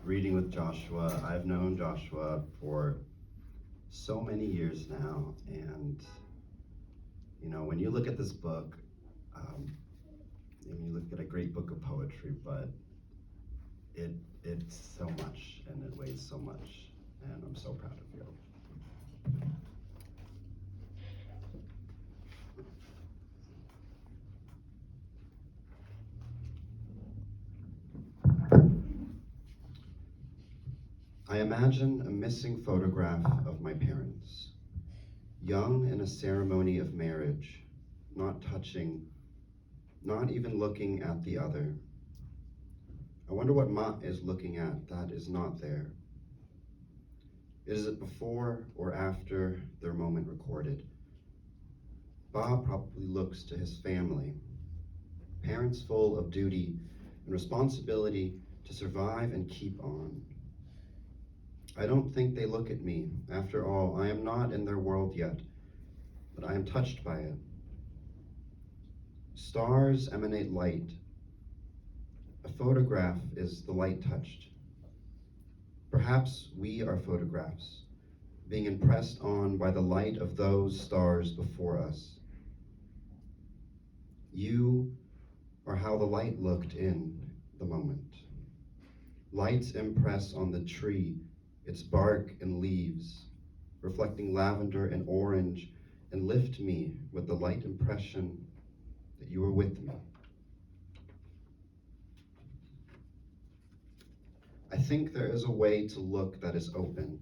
reading with Joshua. I've known Joshua for so many years now, and when you look at this book, you look at a great book of poetry, but it's so much, and it weighs so much, and I'm so proud of you. I imagine a missing photograph of my parents, young in a ceremony of marriage, not touching, not even looking at the other. I wonder what Ma is looking at that is not there. Is it before or after their moment recorded? Ba probably looks to his family, parents full of duty and responsibility to survive and keep on. I don't think they look at me. After all, I am not in their world yet, but I am touched by it. Stars emanate light. A photograph is the light touched. Perhaps we are photographs, being impressed on by the light of those stars before us. You are how the light looked in the moment. Lights impress on the tree, its bark and leaves, reflecting lavender and orange, and lift me with the light impression that you were with me. I think there is a way to look that is open,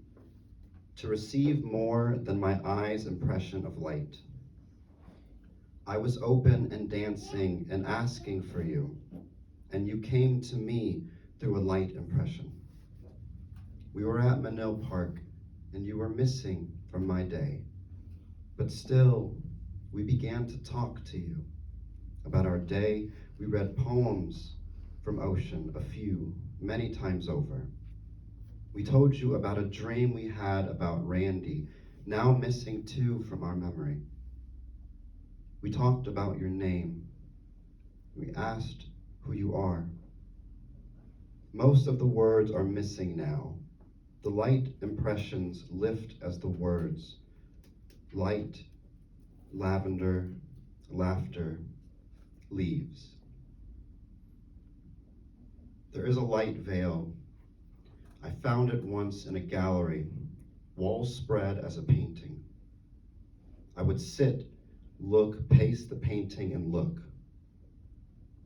to receive more than my eyes' impression of light. I was open and dancing and asking for you, and you came to me through a light impression. We were at Manil Park, and you were missing from my day. But still, we began to talk to you about our day. We read poems from Ocean, a few, many times over. We told you about a dream we had about Randy, now missing too from our memory. We talked about your name. We asked who you are. Most of the words are missing now. The light impressions lift as the words. Light, lavender, laughter, leaves. There is a light veil. I found it once in a gallery, walls spread as a painting. I would sit, look, pace the painting and look.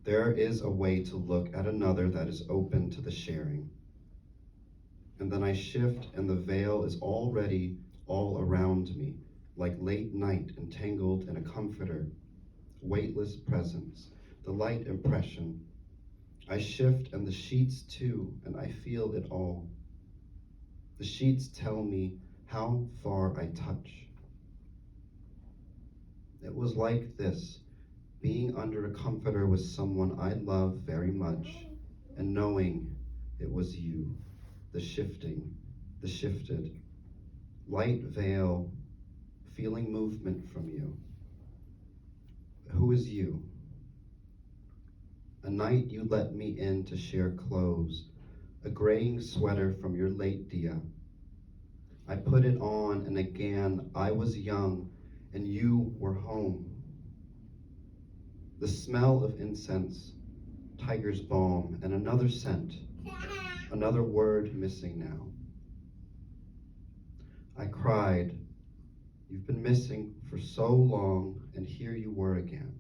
There is a way to look at another that is open to the sharing. And then I shift and the veil is already all around me, like late night entangled in a comforter, weightless presence, the light impression. I shift and the sheets too, and I feel it all. The sheets tell me how far I touch. It was like this, being under a comforter with someone I love very much, and knowing it was you. The shifting, the shifted, light veil, feeling movement from you. Who is you? A night you let me in to share clothes, a graying sweater from your late dia. I put it on and again I was young and you were home. The smell of incense, tiger's balm, and another scent. Another word missing now. I cried, you've been missing for so long, and here you were again.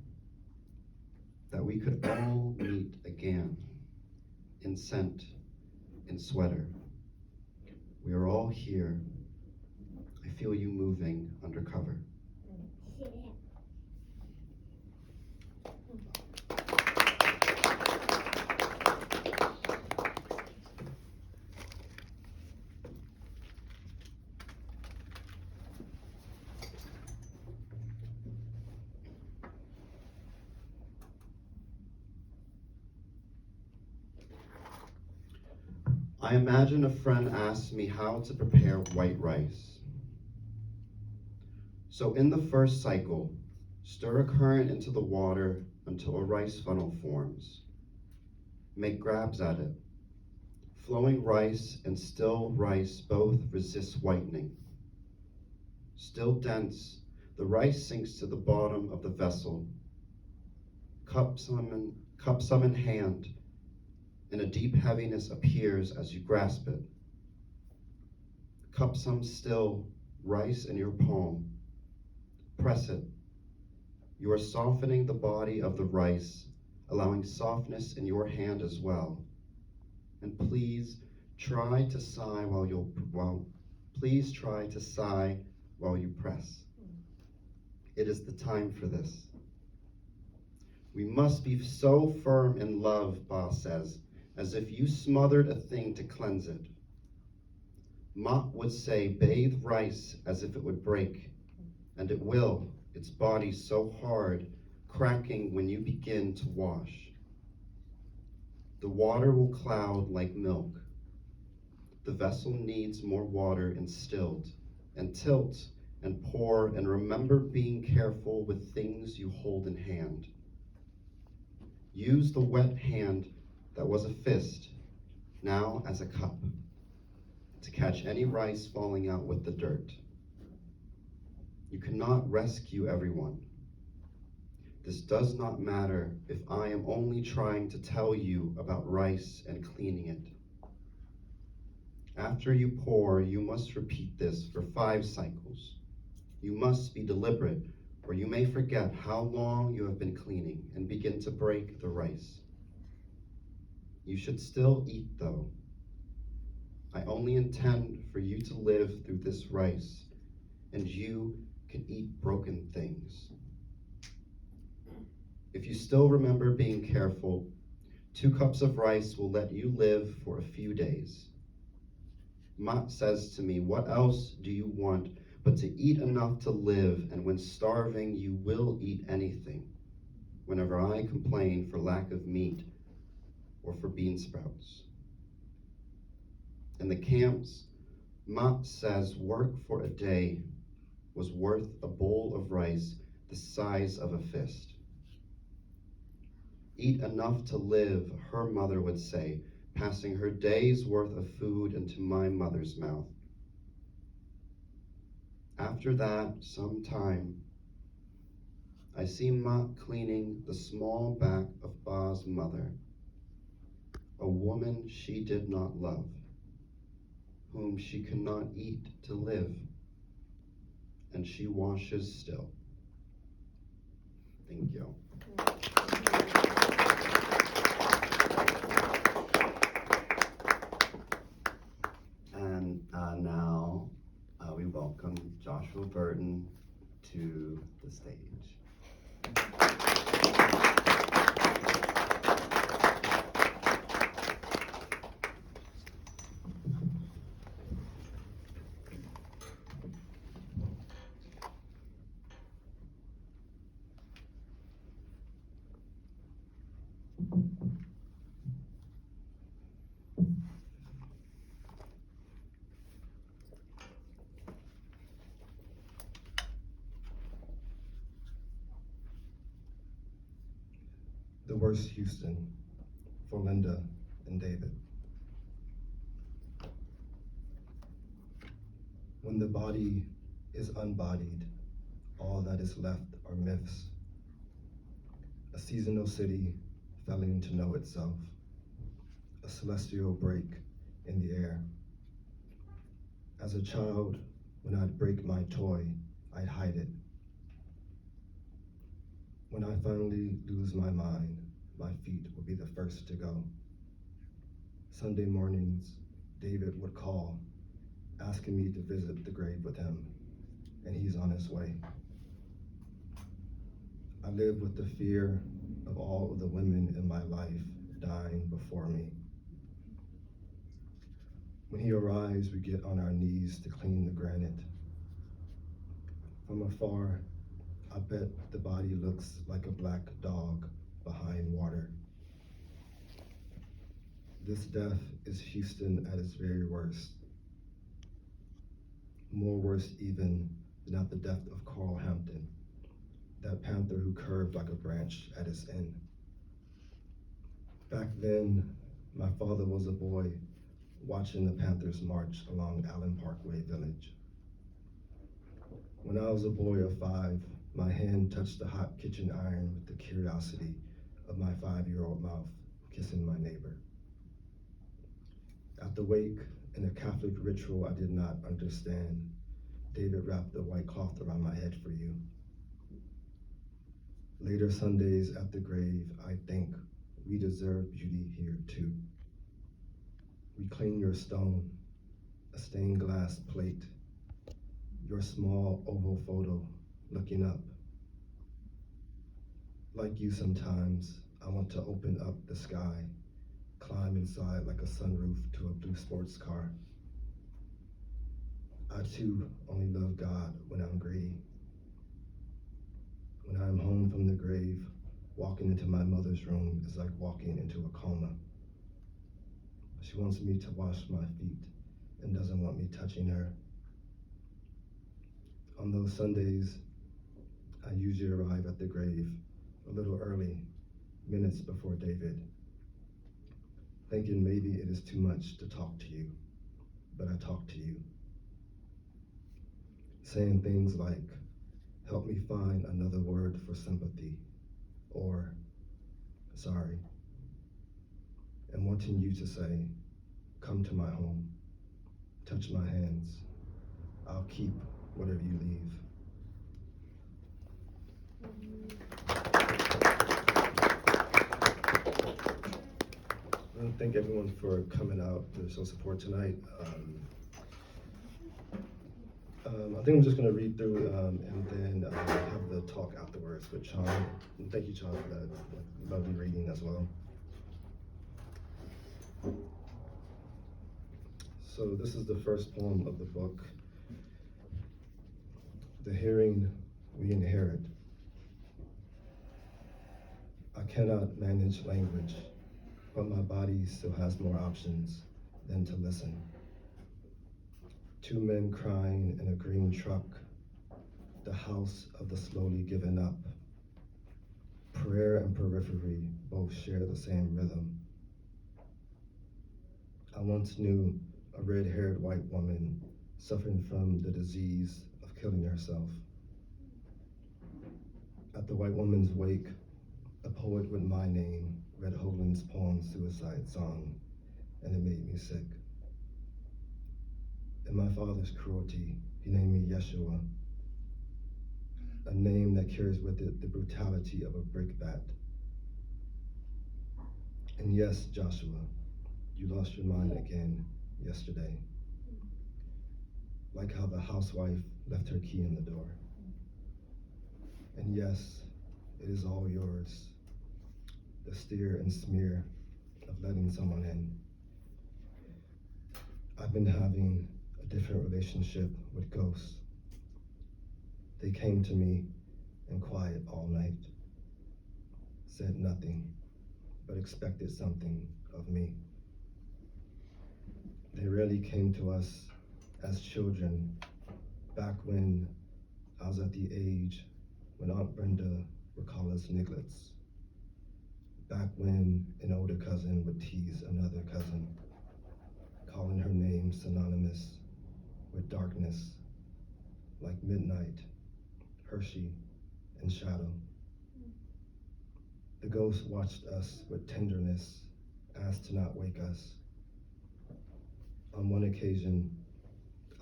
That we could all meet again, in scent, in sweater. We are all here. I feel you moving undercover. I imagine a friend asked me how to prepare white rice. So in the first cycle, stir a current into the water until a rice funnel forms. Make grabs at it. Flowing rice and still rice both resist whitening. Still dense, the rice sinks to the bottom of the vessel. Cup some in hand, and a deep heaviness appears as you grasp it. Cup some still, rice in your palm. Press it. You are softening the body of the rice, allowing softness in your hand as well. And please try to sigh while you press. It is the time for this. We must be so firm in love, Ba says, as if you smothered a thing to cleanse it. Ma would say, bathe rice as if it would break, and it will, its body so hard, cracking when you begin to wash. The water will cloud like milk. The vessel needs more water instilled, and tilt and pour, and remember being careful with things you hold in hand. Use the wet hand that was a fist, now as a cup, to catch any rice falling out with the dirt. You cannot rescue everyone. This does not matter if I am only trying to tell you about rice and cleaning it. After you pour, you must repeat this for 5 cycles. You must be deliberate, or you may forget how long you have been cleaning and begin to break the rice. You should still eat, though. I only intend for you to live through this rice, and you can eat broken things. If you still remember being careful, 2 cups of rice will let you live for a few days. Mat says to me, what else do you want but to eat enough to live, and when starving you will eat anything, whenever I complain for lack of meat or for bean sprouts. In the camps, Mat says work for a day was worth a bowl of rice the size of a fist. Eat enough to live, her mother would say, passing her day's worth of food into my mother's mouth. After that, some time, I see Ma cleaning the small back of Ba's mother, a woman she did not love, whom she could not eat to live, and she washes still. Thank you. And now we welcome Joshua Burton to the stage. The Worst Houston, for Linda and David. When the body is unbodied, all that is left are myths. A seasonal city failing to know itself, a celestial break in the air. As a child, when I'd break my toy, I'd hide it. When I finally lose my mind, my feet will be the first to go. Sunday mornings, David would call, asking me to visit the grave with him, and he's on his way. I live with the fear of all of the women in my life dying before me. When he arrives, we get on our knees to clean the granite. From afar, I bet the body looks like a black dog behind water. This death is Houston at its very worst. More worse even than at the death of Carl Hampton, that panther who curved like a branch at its end. Back then, my father was a boy watching the Panthers march along Allen Parkway Village. When I was a boy of 5, my hand touched the hot kitchen iron with the curiosity of my 5-year-old mouth kissing my neighbor. At the wake, in a Catholic ritual I did not understand, David wrapped the white cloth around my head for you. Later Sundays at the grave, I think we deserve beauty here too. Reclaim your stone, a stained glass plate, your small oval photo looking up. Like you sometimes, I want to open up the sky, climb inside like a sunroof to a blue sports car. I too only love God when I'm greedy. When I'm home from the grave, walking into my mother's room is like walking into a coma. She wants me to wash my feet and doesn't want me touching her. On those Sundays, I usually arrive at the grave a little early, minutes before David, thinking maybe it is too much to talk to you, but I talk to you. Saying things like, help me find another word for sympathy, or sorry, and wanting you to say, come to my home, touch my hands, I'll keep whatever you leave. I want to thank everyone for coming out to show support tonight. I think I'm just going to read through and then have the talk afterwards with Sean. And thank you, Sean, for that lovely reading as well. So this is the first poem of the book, The Hearing We Inherit. I cannot manage language, but my body still has more options than to listen. 2 men crying in a green truck, the house of the slowly given up. Prayer and periphery both share the same rhythm. I once knew a red-haired white woman suffering from the disease of killing herself. At the white woman's wake, a poet with my name read Hoagland's poem Suicide Song, and it made me sick. In my father's cruelty, he named me Yeshua, a name that carries with it the brutality of a brickbat. And yes, Joshua, you lost your mind again yesterday, like how the housewife left her key in the door. And yes, it is all yours, the steer and smear of letting someone in. I've been having a different relationship with ghosts. They came to me in quiet all night, said nothing, but expected something of me. They rarely came to us as children, back when I was at the age when Aunt Brenda would call us nigglets, back when an older cousin would tease another cousin, calling her name synonymous with darkness, like midnight, Hershey, and shadow. The ghost watched us with tenderness, asked to not wake us. On one occasion,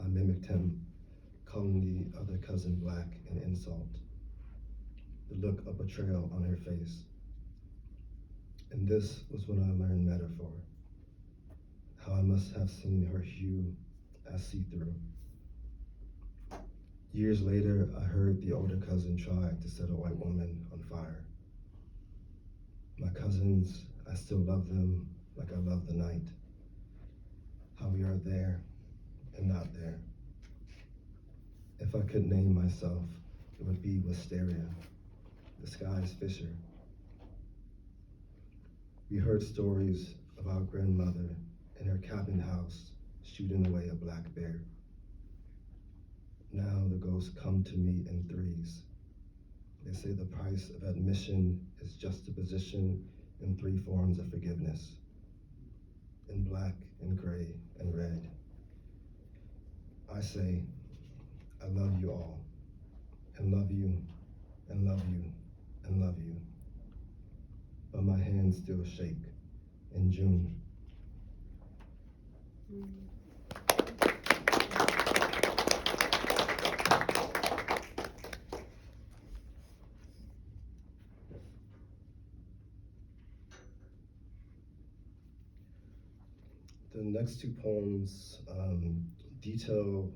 I mimicked him, calling the other cousin black in insult, the look of betrayal on her face. And this was when I learned metaphor, how I must have seen her hue as see-through. Years later, I heard the older cousin try to set a white woman on fire. My cousins, I still love them like I love the night. How we are there and not there. If I could name myself, it would be Wisteria, the sky's fisher. We heard stories of our grandmother in her cabin house shooting away a black bear. Now the ghosts come to me in threes. They say the price of admission is juxtaposition in 3 forms of forgiveness. In black and gray and red. I say, I love you all, and love you, and love you, and love you. But my hands still shake in June. The next two poems detail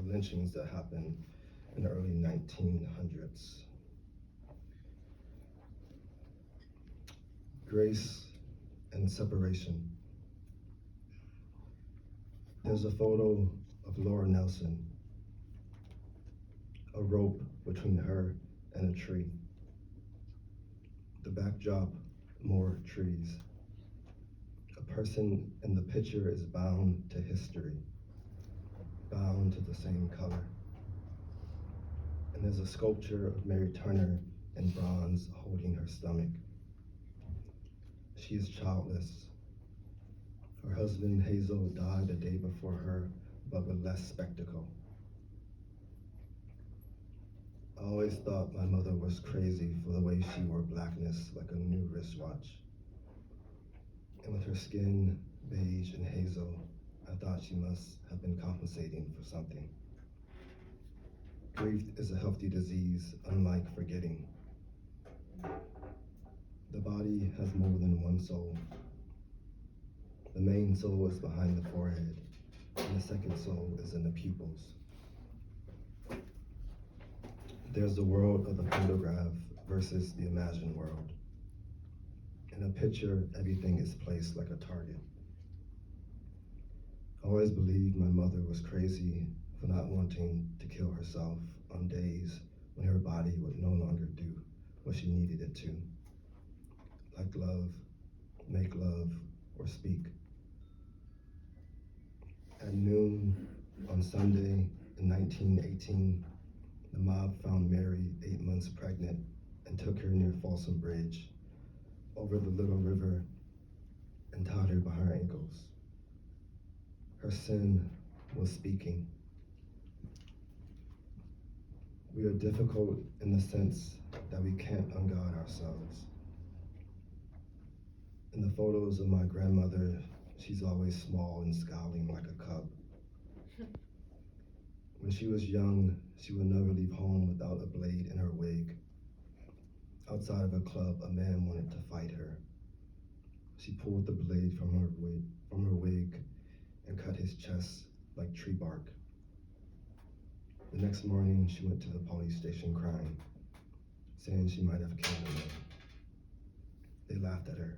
lynchings that happened in the early 1900s. Grace and separation. There's a photo of Laura Nelson, a rope between her and a tree. The backdrop, more trees. A person in the picture is bound to history, bound to the same color. And there's a sculpture of Mary Turner in bronze holding her stomach. She is childless. Her husband Hazel died a day before her, but with less spectacle. I always thought my mother was crazy for the way she wore blackness like a new wristwatch. And with her skin beige and hazel, I thought she must have been compensating for something. Grief is a healthy disease, unlike forgetting. The body has more than one soul. The main soul is behind the forehead, and the second soul is in the pupils. There's the world of the photograph versus the imagined world. In a picture, everything is placed like a target. I always believed my mother was crazy for not wanting to kill herself on days when her body would no longer do what she needed it to, like love, make love, or speak. At noon on Sunday in 1918, the mob found Mary 8 months pregnant and took her near Folsom Bridge over the Little River and tied her by her ankles. Her sin was speaking. We are difficult in the sense that we can't ungod ourselves. In the photos of my grandmother, she's always small and scowling like a cub. When she was young, she would never leave home without a blade in her wig. Outside of a club, a man wanted to fight her. She pulled the blade from her wig and cut his chest like tree bark. The next morning, she went to the police station crying, saying she might have killed the man. They laughed at her.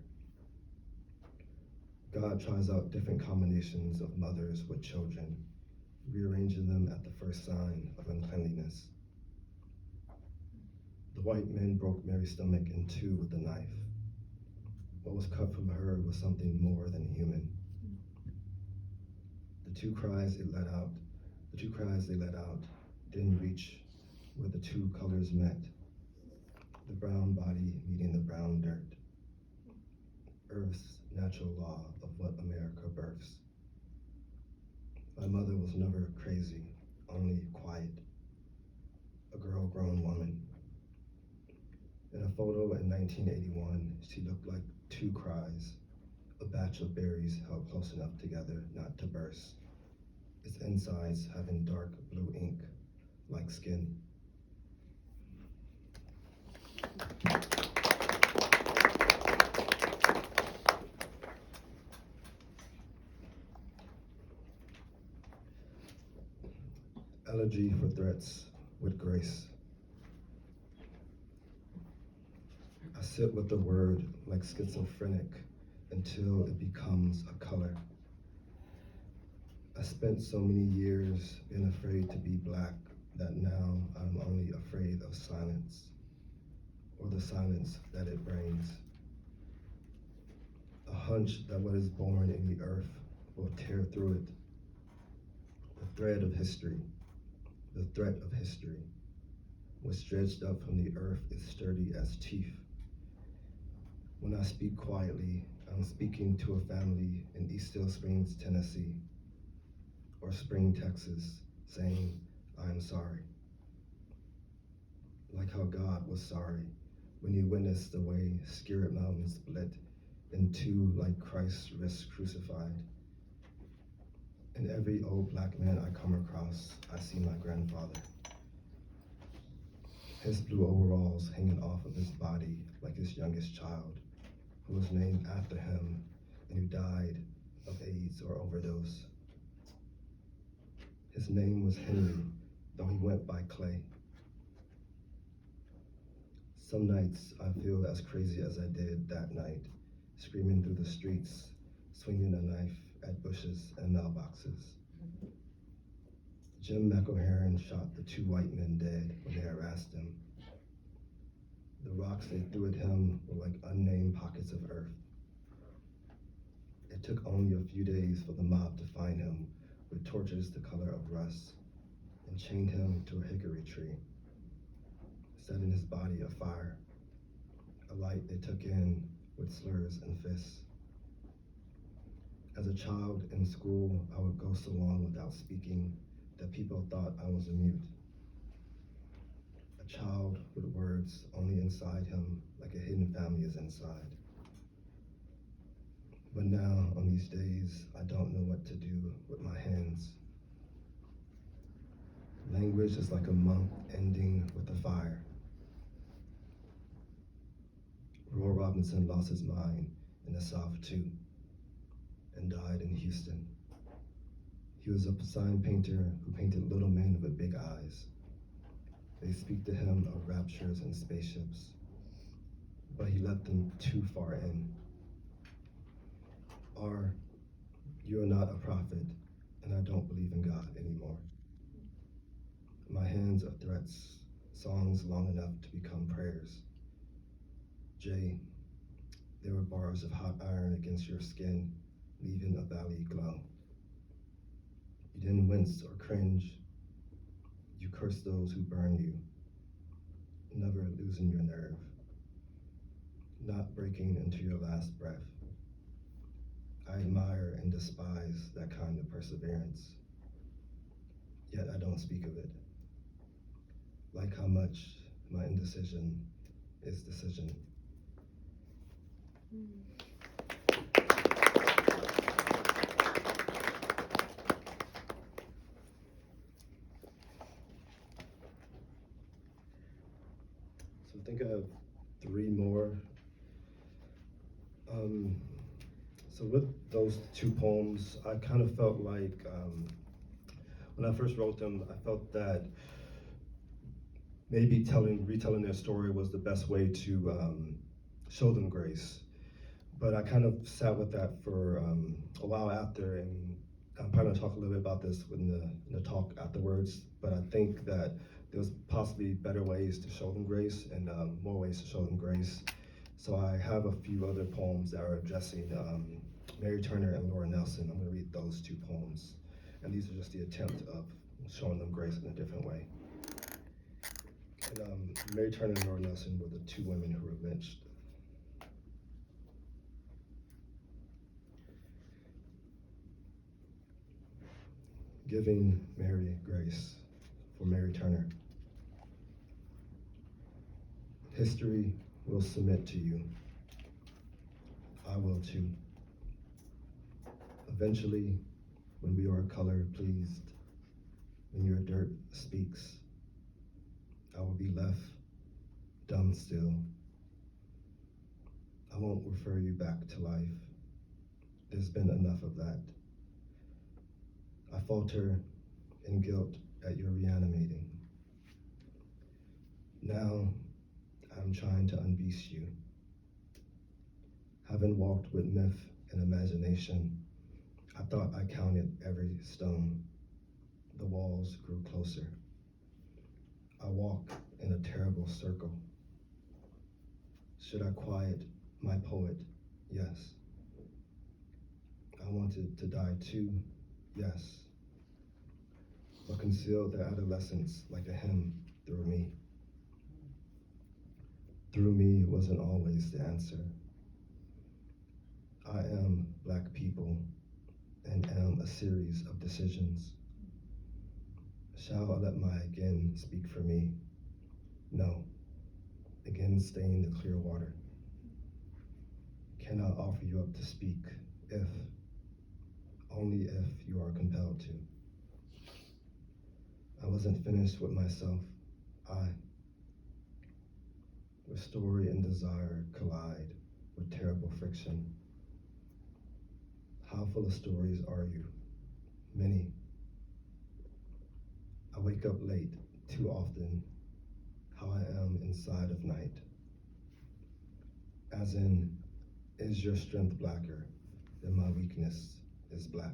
God tries out different combinations of mothers with children, rearranging them at the first sign of uncleanliness. The white men broke Mary's stomach in two with a knife. What was cut from her was something more than human. The two cries they let out didn't reach where the two colors met, the brown body meeting the brown dirt. Earth's natural law of what America births. My mother was never crazy, only quiet, a girl-grown woman. In a photo in 1981, she looked like two cries, a batch of berries held close enough together not to burst, its insides having dark blue ink, like skin. Elegy for threats with grace. I sit with the word like schizophrenic until it becomes a color. I spent so many years being afraid to be Black that now I'm only afraid of silence, or the silence that it brings. A hunch that what is born in the earth will tear through it. The thread of history, the threat of history, what's dredged up from the earth is sturdy as teeth. When I speak quietly, I'm speaking to a family in East Steel Springs, Tennessee, or Spring, Texas, saying, I am sorry. Like how God was sorry when he witnessed the way Scarlet Mountain split in two like Christ's wrist crucified. In every old black man I come across, I see my grandfather. His blue overalls hanging off of his body like his youngest child, who was named after him and who died of AIDS or overdose. His name was Henry, though he went by Clay. Some nights I feel as crazy as I did that night, screaming through the streets, swinging a knife at bushes and mailboxes. Jim McElherron shot the two white men dead when they harassed him. The rocks they threw at him were like unnamed pockets of earth. It took only a few days for the mob to find him with torches the color of rust and chained him to a hickory tree, setting his body afire, a light they took in with slurs and fists. As a child in school, I would go so long without speaking that people thought I was a mute. A child with words only inside him, like a hidden family is inside. But now, on these days, I don't know what to do with my hands. Language is like a month ending with a fire. Roy Robinson lost his mind in the South too, and died in Houston. He was a sign painter who painted little men with big eyes. They speak to him of raptures and spaceships, but he let them too far in. Or, you are not a prophet, and I don't believe in God anymore. My hands are threats, songs long enough to become prayers. Jay, there were bars of hot iron against your skin, leaving a valley glow. You didn't wince or cringe. You cursed those who burn you, never losing your nerve, not breaking into your last breath. I admire and despise that kind of perseverance, yet I don't speak of it. Like how much my indecision is decision. So I think I have three more. So with those two poems, I kind of felt like when I first wrote them, I felt that maybe retelling their story was the best way to show them grace. But I kind of sat with that for a while after, and I'm probably gonna talk a little bit about this in the talk afterwards, but I think that there's possibly better ways to show them grace and more ways to show them grace. So I have a few other poems that are addressing Mary Turner and Laura Nelson. I'm gonna read those two poems. And these are just the attempt of showing them grace in a different way. And Mary Turner and Laura Nelson were the two women who were lynched. Giving Mary grace for Mary Turner. History will submit to you. I will too. Eventually, when we are color pleased, when your dirt speaks, I will be left dumb still. I won't refer you back to life. There's been enough of that. I falter in guilt at your reanimating. Now, I'm trying to unbeast you. Having walked with myth and imagination, I thought I counted every stone. The walls grew closer. I walk in a terrible circle. Should I quiet my poet? Yes. I wanted to die too, yes. But concealed their adolescence like a hymn through me. Through me wasn't always the answer. I am black people and am a series of decisions. Shall I let my again speak for me? No. Again stain the clear water. Cannot offer you up to speak if, only if you are compelled to. I wasn't finished with myself. Where story and desire collide with terrible friction. How full of stories are you? Many. I wake up late too often. How I am inside of night. As in, is your strength blacker than my weakness is black?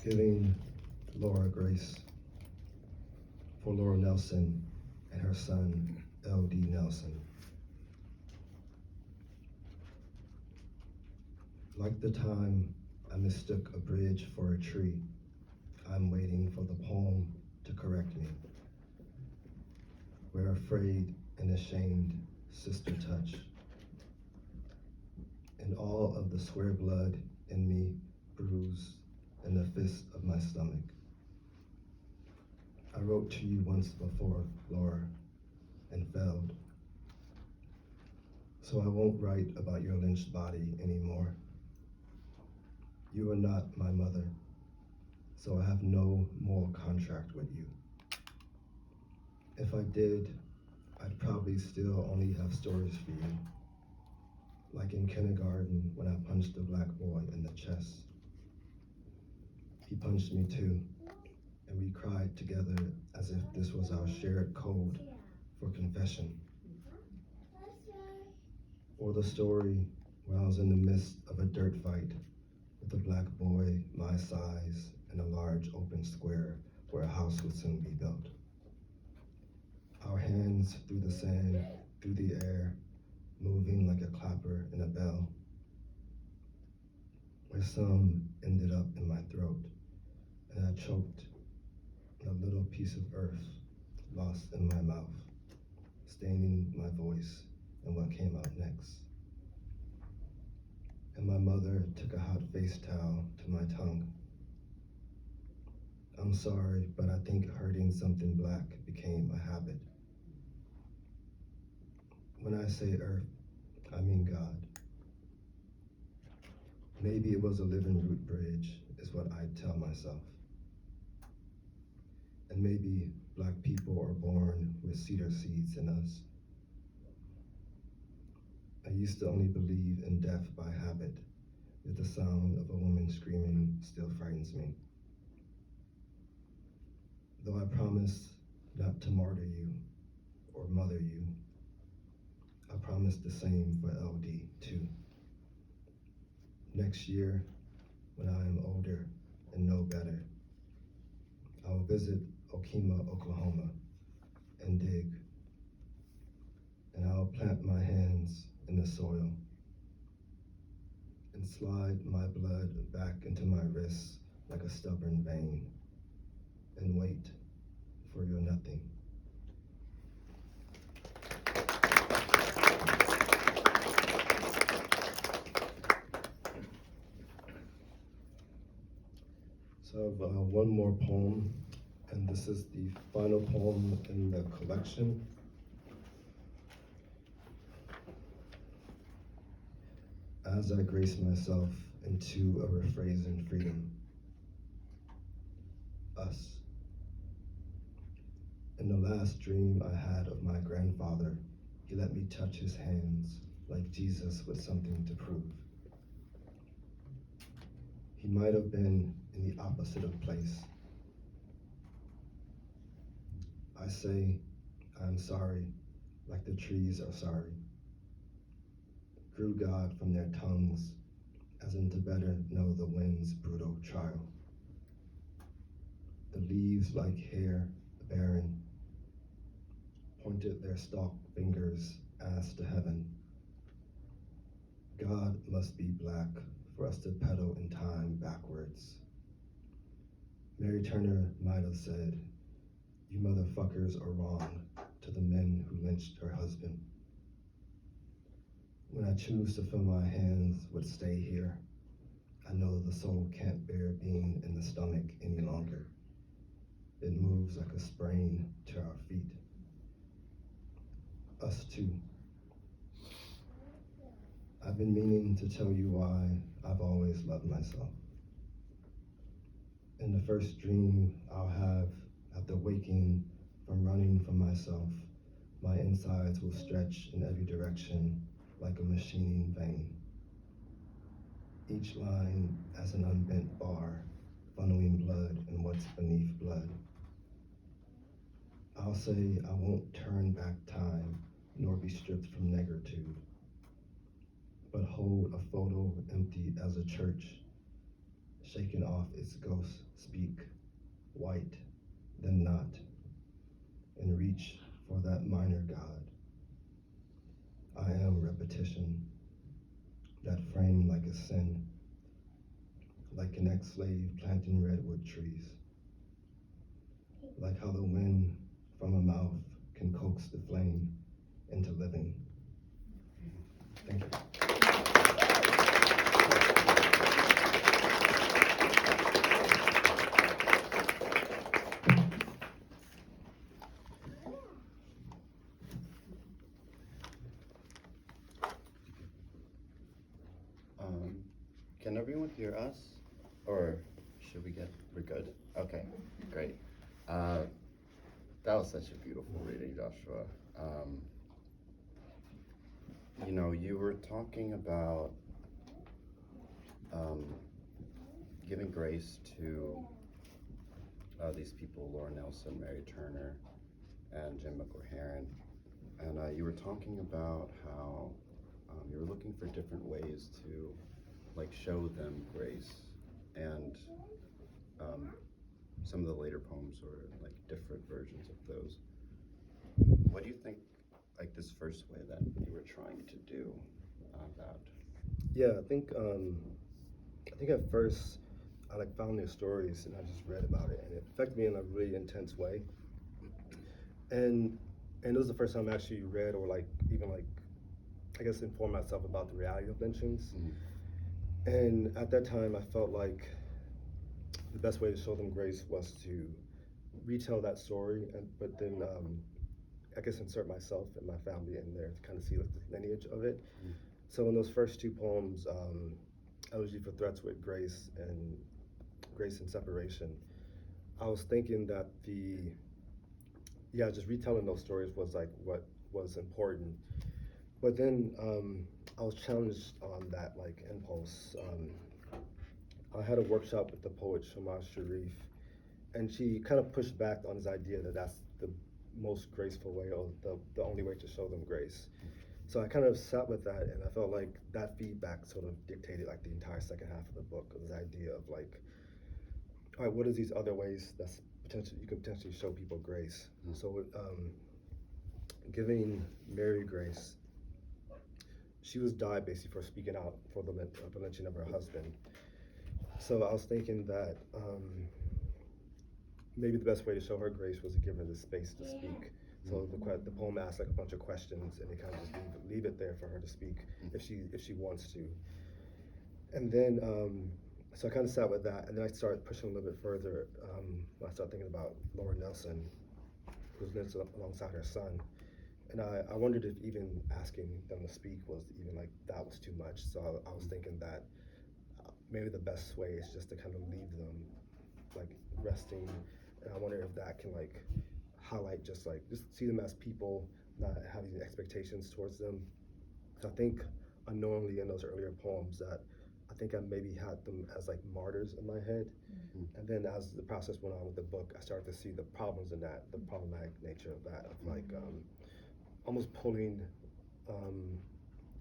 Giving Laura grace for Laura Nelson and her son, L.D. Nelson. Like the time I mistook a bridge for a tree, I'm waiting for the poem to correct me. Where afraid and ashamed sister touch, and all of the swear blood in me bruised in the fist of my stomach. I wrote to you once before, Laura, and failed. So I won't write about your lynched body anymore. You are not my mother, so I have no moral contract with you. If I did, I'd probably still only have stories for you. Like in kindergarten when I punched a black boy in the chest. He punched me too, and we cried together as if this was our shared code for confession. Or the story where I was in the midst of a dirt fight with a black boy my size in a large open square where a house would soon be built. Our hands through the sand, through the air, moving like a clapper in a bell, where some ended up in my throat, and I choked on a little piece of earth lost in my mouth, staining my voice and what came out next. And my mother took a hot face towel to my tongue. I'm sorry, but I think hurting something black became a habit. When I say earth, I mean God. Maybe it was a living root bridge, is what I tell myself. And maybe black people are born with cedar seeds in us. I used to only believe in death by habit, yet the sound of a woman screaming still frightens me. Though I promise not to martyr you or mother you, I promise the same for LD too. Next year, when I am older and know better, I will visit Okemah, Oklahoma, and dig, and I will plant my hands in the soil and slide my blood back into my wrists like a stubborn vein, and wait for your nothing. So I have one more poem, and this is the final poem in the collection. As I grace myself into a rephrasing freedom. Us. In the last dream I had of my grandfather, he let me touch his hands like Jesus with something to prove. He might have been in the opposite of place. I say, I'm sorry, like the trees are sorry. Grew God from their tongues, as in to better know the wind's brutal trial. The leaves like hair, barren, pointed their stalked fingers as to heaven, God must be black for us to pedal in time backwards. Mary Turner might have said, "You motherfuckers are wrong," to the men who lynched her husband. When I choose to fill my hands with "stay here," I know the soul can't bear being in the stomach any longer. It moves like a sprain to our feet. Us too. I've been meaning to tell you why I've always loved myself. In the first dream I'll have after waking from running from myself, my insides will stretch in every direction like a machining vein. Each line as an unbent bar, funneling blood in what's beneath blood. I'll say I won't turn back time, nor be stripped from negritude, but hold a photo empty as a church, shaking off its ghost, speak, white, then not, and reach for that minor God. I am repetition, that frame like a sin, like an ex-slave planting redwood trees, like how the wind from a mouth can coax the flame into living. Thank you. Can everyone hear us? Or should we we're good? Okay, great. That was such a beautiful reading, Joshua. You were talking about giving grace to these people, Laura Nelson, Mary Turner, and Jim McLaren. And you were talking about how you were looking for different ways to show them grace, and some of the later poems were different versions of those. What do you think this first way that you were trying to do that? Yeah, I think at first I found their stories and I just read about it, and it affected me in a really intense way. And it was the first time I actually read or even I guess informed myself about the reality of lynchings. Mm-hmm. And at that time I felt like the best way to show them grace was to retell that story, but then I guess insert myself and my family in there to kind of see the lineage of it. Mm-hmm. So in those first two poems, Elegy for Threats with Grace and Separation, I was thinking that just retelling those stories was what was important. But then I was challenged on that impulse. I had a workshop with the poet Shamash Sharif, and she kind of pushed back on this idea that that's the most graceful way or the only way to show them grace. So I kind of sat with that, and I felt like that feedback sort of dictated the entire second half of the book, of this idea of all right, what are these other ways that's you could potentially show people grace? Mm-hmm. So giving Mary grace, she was died basically for speaking out for the lynching of her husband. So I was thinking that maybe the best way to show her grace was to give her the space to speak. So the poem asks a bunch of questions, and they kind of just leave it there for her to speak if she wants to. And then so I kind of sat with that, and then I started pushing a little bit further. I started thinking about Laura Nelson, who's lived alongside her son, and I wondered if even asking them to speak was even that was too much. So I was thinking that maybe the best way is just to kind of leave them resting, and I wonder if that can highlight just see them as people, not having expectations towards them. So I think unknowingly in those earlier poems that I think I maybe had them as martyrs in my head. Mm-hmm. And then as the process went on with the book, I started to see the problems in that, the problematic nature of that, of almost pulling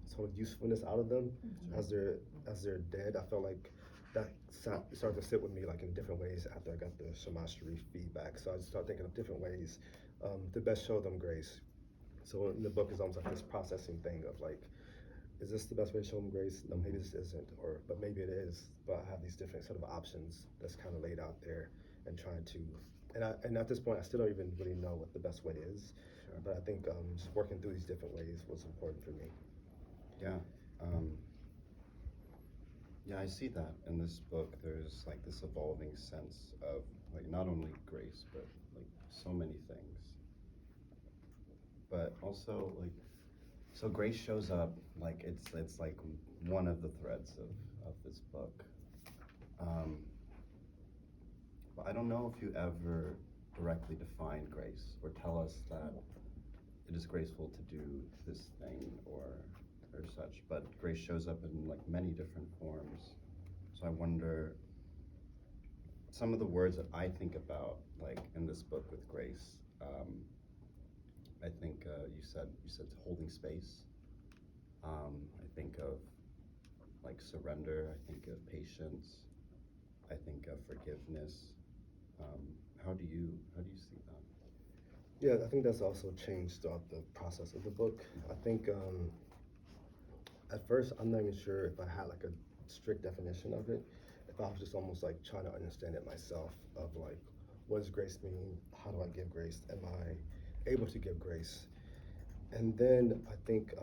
sort of usefulness out of them. Mm-hmm. as they're dead. I felt like that started to sit with me in different ways after I got the Shamash Sharif feedback. So I just started thinking of different ways to best show them grace. So in the book is almost this processing thing of is this the best way to show them grace? No, maybe this isn't, or but maybe it is. But I have these different sort of options that's kind of laid out there, and trying to, and at this point, I still don't even really know what the best way is. Sure. But I think just working through these different ways was important for me. Yeah. Um, yeah, I see that in this book. There's like this evolving sense of like not only grace, but like so many things. But also like, so grace shows up like it's like one of the threads of this book. Um, but I don't know if you ever directly define grace or tell us that it is graceful to do this thing or such, but grace shows up in like many different forms. So I wonder some of the words that I think about like in this book with grace. I think you said holding space. I think of like surrender. I think of patience. I think of forgiveness. How do you see that? Yeah, I think that's also changed throughout the process of the book. I think at first I'm not even sure if I had like a strict definition of it. If I was just almost like trying to understand it myself of like, what does grace mean? How do I give grace? Am I able to give grace? And then I think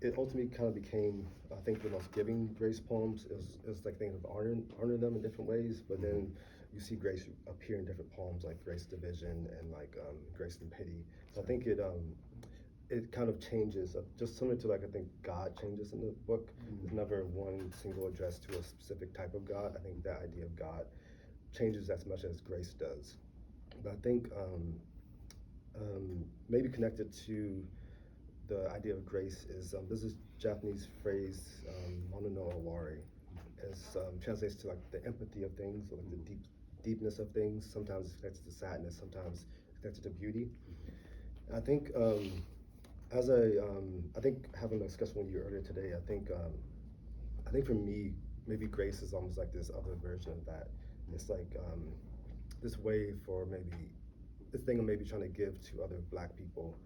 it ultimately kind of became, I think, the most giving grace poems. It was like thinking of honoring them in different ways, but then you see grace appear in different poems like Grace Division and like Grace and Pity. So I think it kind of changes, just similar to like I think God changes in the book. There's never one single address to a specific type of God. I think that idea of God changes as much as grace does. But I think maybe connected to the idea of grace is this is Japanese phrase mono no aware. It translates to like the empathy of things, or like the deepness of things. Sometimes it's connected to sadness, sometimes it's connected to beauty. I think I think having a discussion with you earlier today, I think for me, maybe grace is almost like this other version of that. It's like this way for maybe this thing I'm maybe trying to give to other Black people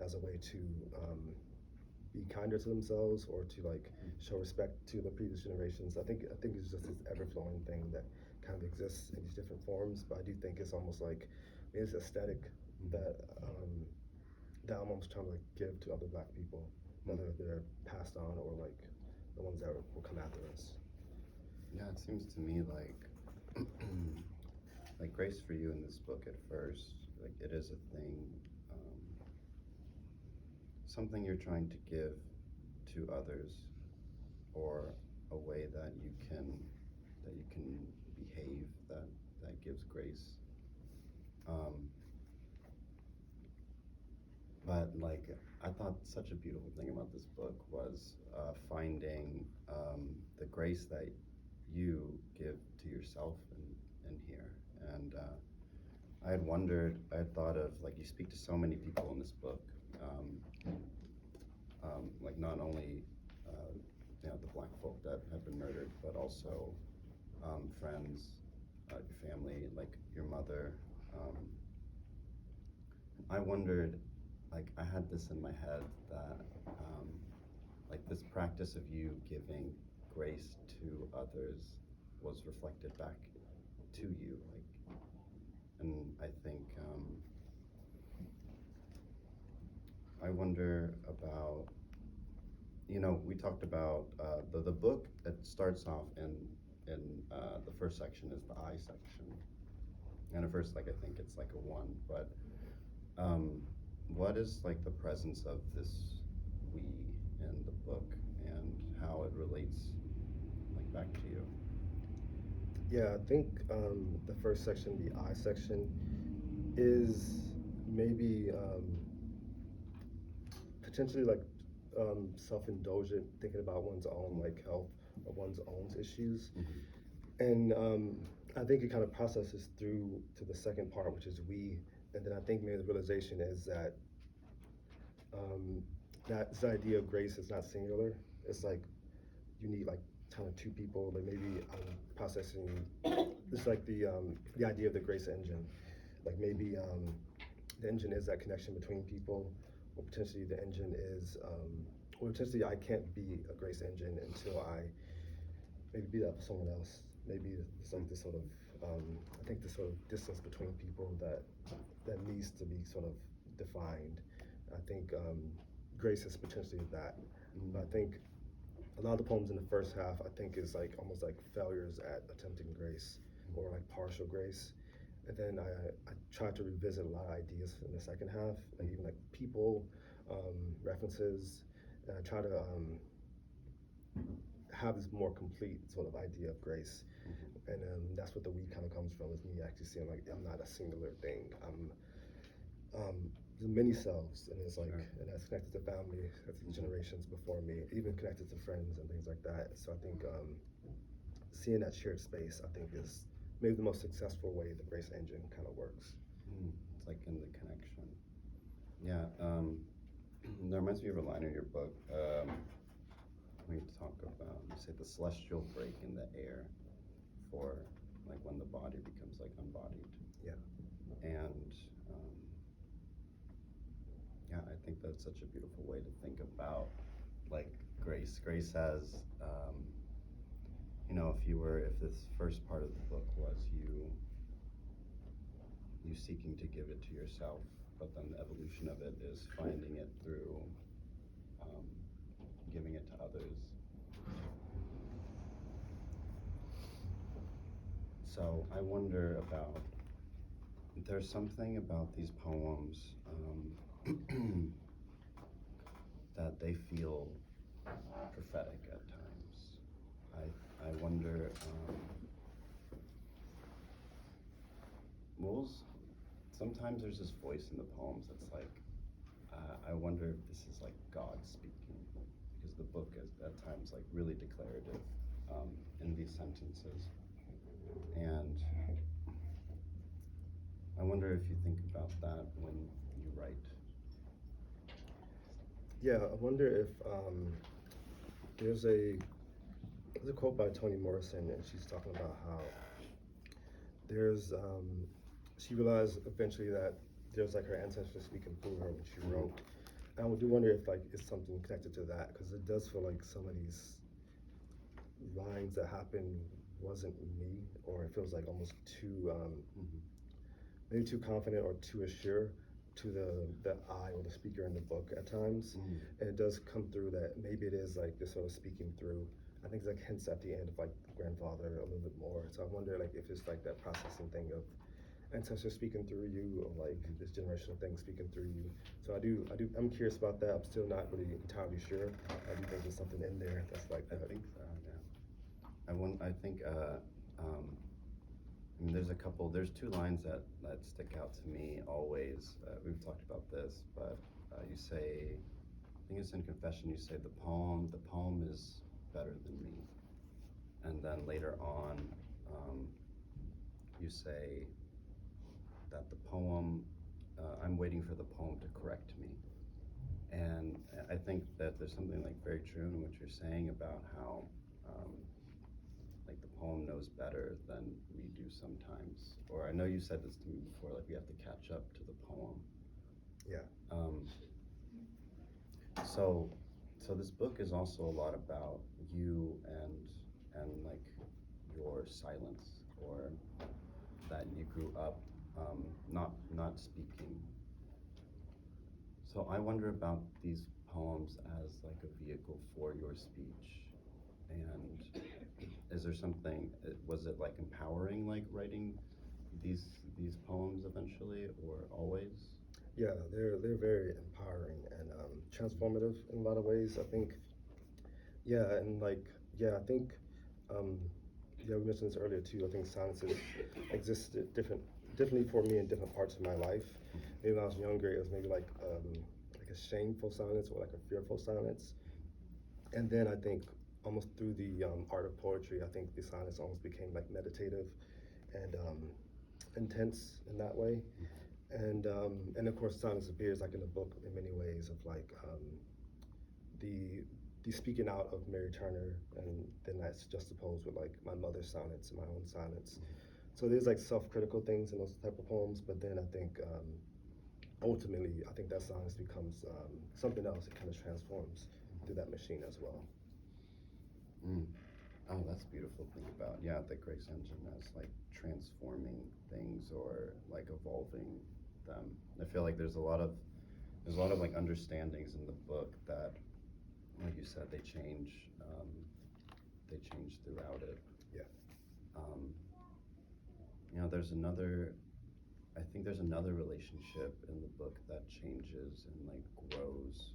as a way to be kinder to themselves or to like show respect to the previous generations. I think it's just this ever flowing thing that kind of exists in these different forms. But I do think it's almost like it's aesthetic that that I'm almost trying to like give to other Black people, whether they're passed on or like the ones that will come after us. Yeah, it seems to me like like grace for you in this book at first, like it is a thing, um, something you're trying to give to others, or a way that you can behave that gives grace. Um, but like I thought such a beautiful thing about this book was finding the grace that you give to yourself in here. And I had wondered, I had thought of like you speak to so many people in this book, like not only the Black folk that have been murdered, but also friends, your family, like your mother. I wondered, like I had this in my head that like this practice of you giving grace to others was reflected back to you, like, and I think I wonder about, we talked about the book. It starts off in the first section is the I section, and at first like I think it's like a one, but what is like the presence of this we in the book and how it relates like back to you? Yeah, I think the first section, the I section, is maybe potentially like self-indulgent, thinking about one's own like health or one's own issues. And I think it kind of processes through to the second part, which is we. And then I think maybe the realization is that that this idea of grace is not singular. It's like you need like kind of two people. Like maybe processing. It's like the idea of the grace engine. Like maybe the engine is that connection between people, or potentially the engine is or potentially I can't be a grace engine until I maybe be that for someone else. Maybe it's like this sort of, I think this sort of distance between people that needs to be sort of defined. I think grace is potentially that. Mm. I think a lot of the poems in the first half, I think, is like almost like failures at attempting grace or like partial grace. And then I try to revisit a lot of ideas in the second half, like even like people, references, and I try to have this more complete sort of idea of grace. And that's what the we kind of comes from, is me actually seeing like I'm not a singular thing. The many selves, and it's like, Sure. and that's connected to family, that's generations before me, even connected to friends and things like that. So I think seeing that shared space, I think, is maybe the most successful way the grace engine kind of works. It's like in the connection. Yeah, that reminds me of a line in your book. We talk about, you say the celestial break in the air for like when the body becomes like unbodied. Yeah. And yeah, I think that's such a beautiful way to think about like grace. Grace has, you know, if this first part of the book was you seeking to give it to yourself, but then the evolution of it is finding it through giving it to others. So I wonder about, there's something about these poems that they feel prophetic at times. I wonder, sometimes there's this voice in the poems that's like, I wonder if this is like God speaking, because the book is at times like really declarative in these sentences. And I wonder if you think about that when you write. Yeah, I wonder if there's a quote by Toni Morrison, and she's talking about how there's she realized eventually that there's like her ancestors speaking through her when she wrote. And I do wonder if like it's something connected to that, because it does feel like some of these lines that happen wasn't me, or it feels like almost too maybe too confident or too assured to the I or the speaker in the book at times. And it does come through that maybe it is like this sort of speaking through. I think it's like hints at the end of like the grandfather a little bit more. So I wonder like if it's like that processing thing of ancestors speaking through you, or like this generational thing speaking through you. So I'm curious about that. I'm still not really entirely sure. I do think there's something in there that's like that. I think so, yeah. I think I mean, there's two lines that stick out to me always. We've talked about this, but you say, I think it's in Confession, you say the poem is better than me. And then later on, you say that the poem, I'm waiting for the poem to correct me. And I think that there's something like very true in what you're saying about how like the poem knows better than we do sometimes. Or I know you said this to me before, like we have to catch up to the poem. Yeah. So this book is also a lot about you and like your silence, or that you grew up not speaking. So I wonder about these poems as like a vehicle for your speech. And is there something, was it like empowering, like writing these poems eventually, or always? Yeah, they're very empowering and transformative in a lot of ways. I think, yeah, and like, yeah, I think, yeah, we mentioned this earlier too. I think silences existed differently for me in different parts of my life. Maybe when I was younger, it was maybe like a shameful silence or like a fearful silence. And then I think almost through the art of poetry, I think the silence almost became like meditative and intense in that way. And of course, silence appears like in the book in many ways of like the speaking out of Mary Turner, and then that's juxtaposed with like my mother's silence and my own silence. So there's like self-critical things in those type of poems, but then I think ultimately, I think that silence becomes something else. It kind of transforms. through that machine as well. Mm. Oh, that's beautiful to think about. Yeah, the Grace engine as like transforming things or like evolving them. I feel like there's a lot of like understandings in the book that, like you said, they change throughout it. Yeah. Um, you know, I think there's another relationship in the book that changes and like grows.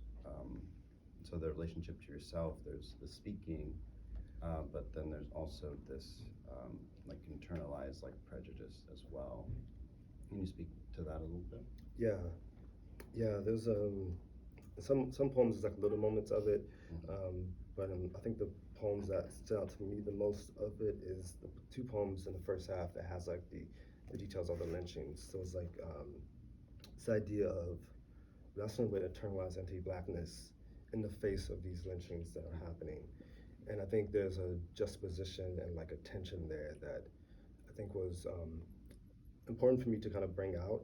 So the relationship to yourself, there's the speaking, but then there's also this like internalized like prejudice as well. Can you speak to that a little bit? Yeah, yeah. There's some poems, there's like little moments of it, but I think the poems that stood out to me the most of it is the two poems in the first half that has like the details of the lynchings. So it's like this idea of wrestling with internalized anti-blackness in the face of these lynchings that are happening. And I think there's a juxtaposition and like a tension there that I think was important for me to kind of bring out.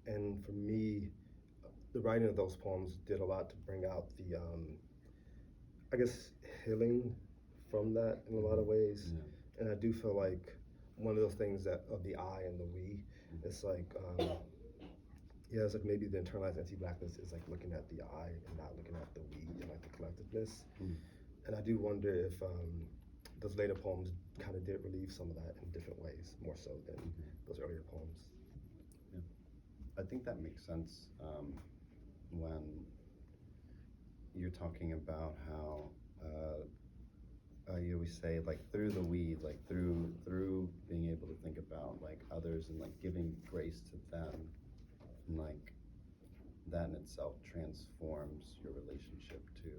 And for me, the writing of those poems did a lot to bring out the, I guess, healing from that in a lot of ways. Yeah. And I do feel like one of those things that of the I and the we, it's like, yeah, it's like maybe the internalized anti-blackness is like looking at the I and not looking at the we and like the collectiveness. And I do wonder if those later poems kind of did relieve some of that in different ways, more so than those earlier poems. I think that makes sense when you're talking about how you always say like through the we, like through being able to think about like others and like giving grace to them, and like that in itself transforms your relationship to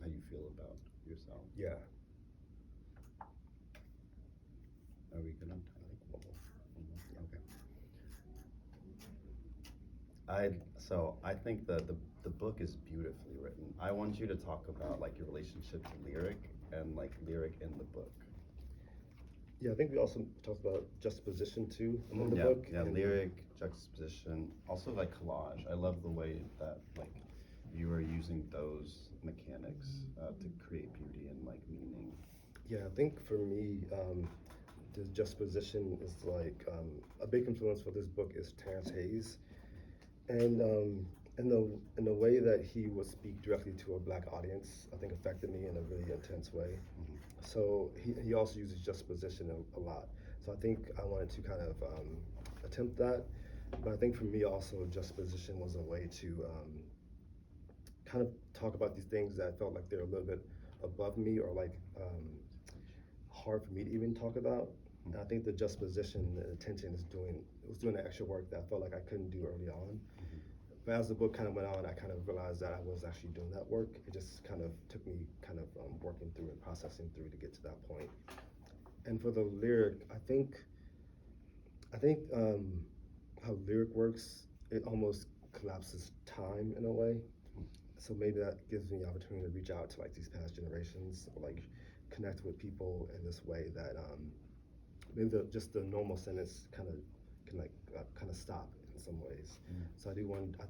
how you feel about yourself. Yeah. Are we gonna like one more? Okay. I think that the book is beautifully written. I want you to talk about like your relationship to lyric and like lyric in the book. Yeah, I think we also talked about juxtaposition too in the book. Yeah, lyric, juxtaposition, also like collage. I love the way that like you are using those mechanics to create beauty and like meaning. Yeah, I think for me, the juxtaposition is like a big influence for this book is Terrence Hayes, and in the way that he would speak directly to a black audience, I think affected me in a really intense way. So he also uses juxtaposition a lot. So I think I wanted to kind of attempt that, but I think for me also juxtaposition was a way to kind of talk about these things that I felt like they're a little bit above me or like hard for me to even talk about. And I think the juxtaposition and attention was doing the extra work that I felt like I couldn't do early on. But as the book kind of went on, I kind of realized that I was actually doing that work. It just kind of took me kind of working through and processing through to get to that point. And for the lyric, I think how lyric works, it almost collapses time in a way. So maybe that gives me the opportunity to reach out to like these past generations, or like connect with people in this way that maybe just the normal sentence kind of stop in some ways. So I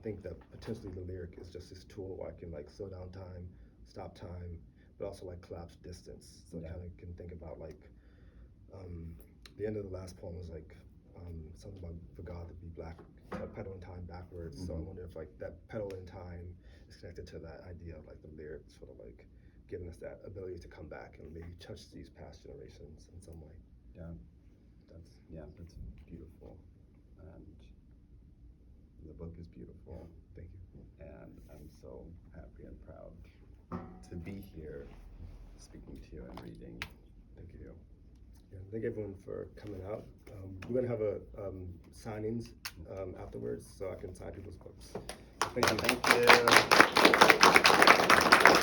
think that potentially the lyric is just this tool where I can like slow down time, stop time, but also like collapse distance. So I kind of can think about like the end of the last poem was like something about for God to be black, pedal in time backwards. So I wonder if like that pedal in time is connected to that idea of like the lyrics sort of like giving us that ability to come back and maybe touch these past generations in some way. That's beautiful, and the book is beautiful. Thank you. And I'm so happy and proud to be here speaking to you and reading. Thank you. Yeah, thank everyone for coming out. We're gonna have a signings afterwards, so I can sign people's books. Thank you. Thank you.